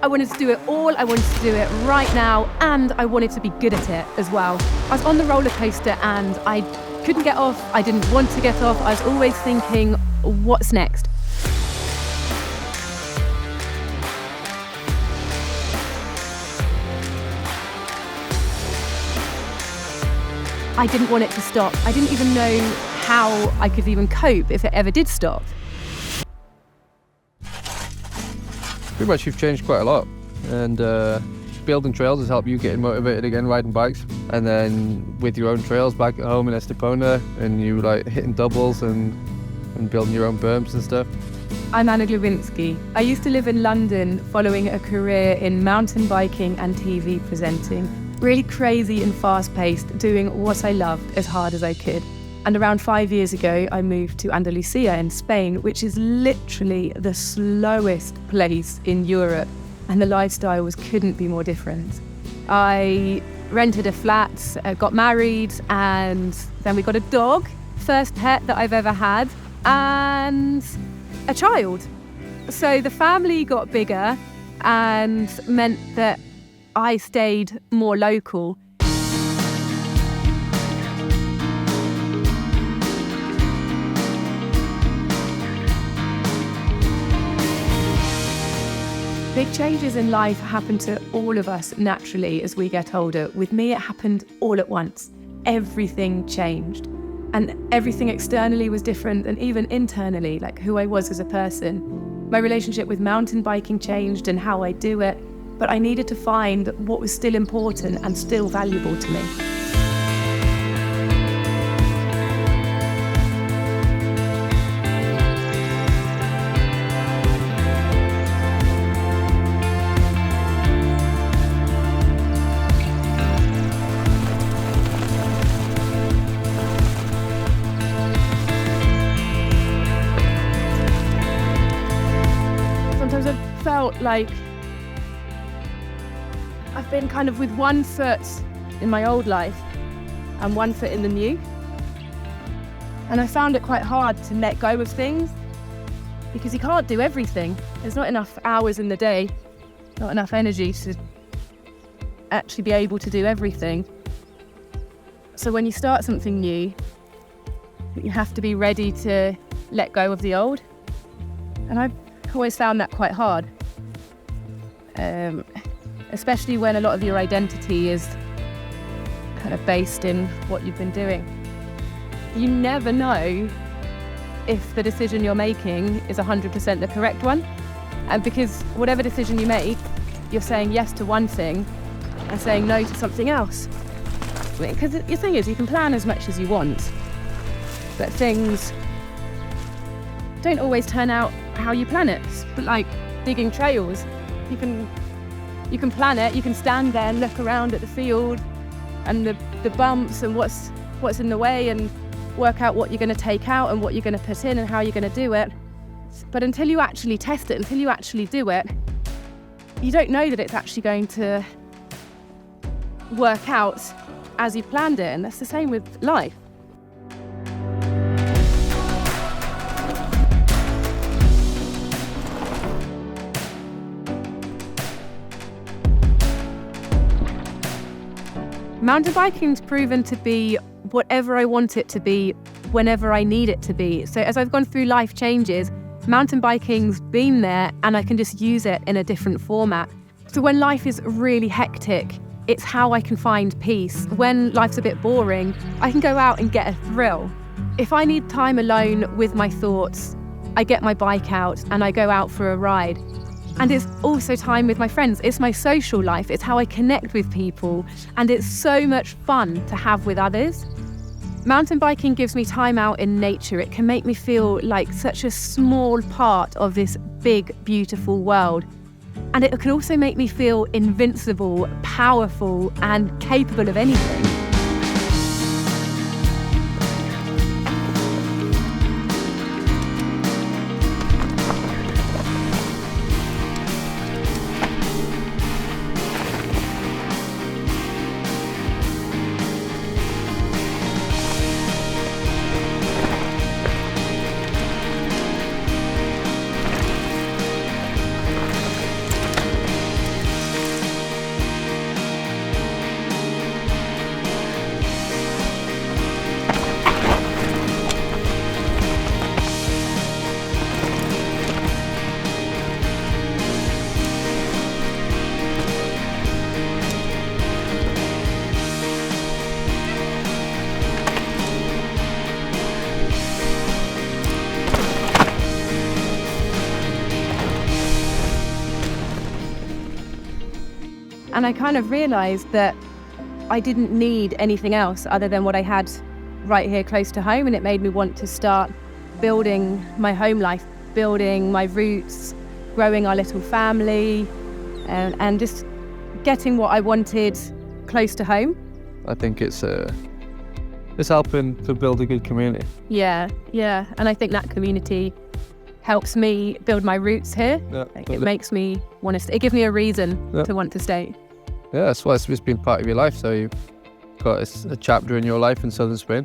I wanted to do it all. I wanted to do it right now, and I wanted to be good at it as well. I was on the roller coaster and I couldn't get off. I didn't want to get off. I was always thinking, what's next? I didn't want it to stop. I didn't even know how I could even cope if it ever did stop. Pretty much you've changed quite a lot, and building trails has helped you getting motivated again, riding bikes, and then with your own trails back at home in Estepona, and you like hitting doubles and building your own berms and stuff. I'm Anna Glowinski. I used to live in London following a career in mountain biking and TV presenting. Really crazy and fast-paced, doing what I loved as hard as I could. And around 5 years ago, I moved to Andalusia in Spain, which is literally the slowest place in Europe. And the lifestyle couldn't be more different. I rented a flat, got married, and then we got a dog, first pet that I've ever had, and a child. So the family got bigger and meant that I stayed more local. Big changes in life happen to all of us naturally as we get older. With me, it happened all at once. Everything changed. And everything externally was different, and even internally, like who I was as a person. My relationship with mountain biking changed and how I do it. But I needed to find what was still important and still valuable to me. Sometimes I felt like I've been kind of with one foot in my old life and one foot in the new. And I found it quite hard to let go of things because you can't do everything. There's not enough hours in the day, not enough energy to actually be able to do everything. So when you start something new, you have to be ready to let go of the old. And I've always found that quite hard. Especially when a lot of your identity is kind of based in what you've been doing. You never know if the decision you're making is 100% the correct one. And because whatever decision you make, you're saying yes to one thing and saying no to something else. Because the thing is, you can plan as much as you want, but things don't always turn out how you plan it. But like digging trails, you can plan it, you can stand there and look around at the field and the bumps and what's in the way and work out what you're going to take out and what you're going to put in and how you're going to do it. But until you actually test it, until you actually do it, you don't know that it's actually going to work out as you planned it. And that's the same with life. Mountain biking's proven to be whatever I want it to be, whenever I need it to be. So as I've gone through life changes, mountain biking's been there and I can just use it in a different format. So when life is really hectic, it's how I can find peace. When life's a bit boring, I can go out and get a thrill. If I need time alone with my thoughts, I get my bike out and I go out for a ride. And it's also time with my friends. It's my social life. It's how I connect with people. And it's so much fun to have with others. Mountain biking gives me time out in nature. It can make me feel like such a small part of this big, beautiful world. And it can also make me feel invincible, powerful, and capable of anything. And I kind of realised that I didn't need anything else other than what I had right here close to home, and it made me want to start building my home life, building my roots, growing our little family, and just getting what I wanted close to home. I think it's helping to build a good community. Yeah, and I think that community helps me build my roots here. Yeah, It makes me want to stay. It gives me a reason to want to stay. Yeah, that's why it's been part of your life. So you've got a chapter in your life in southern Spain.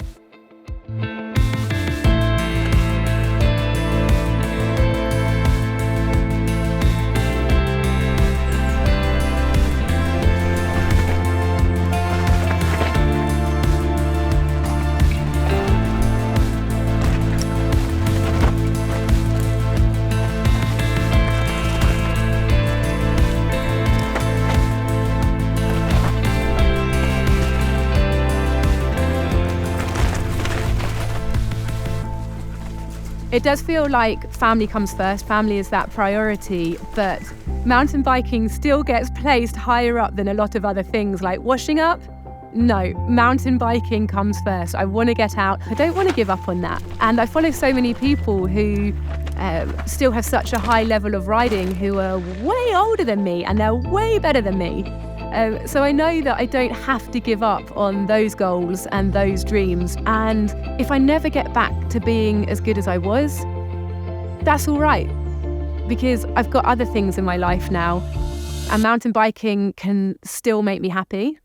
It does feel like family comes first. Family is that priority, but mountain biking still gets placed higher up than a lot of other things like washing up. No, mountain biking comes first. I want to get out. I don't want to give up on that. And I follow so many people who still have such a high level of riding, who are way older than me and they're way better than me. So I know that I don't have to give up on those goals and those dreams. And if I never get back to being as good as I was, that's all right, because I've got other things in my life now, and mountain biking can still make me happy.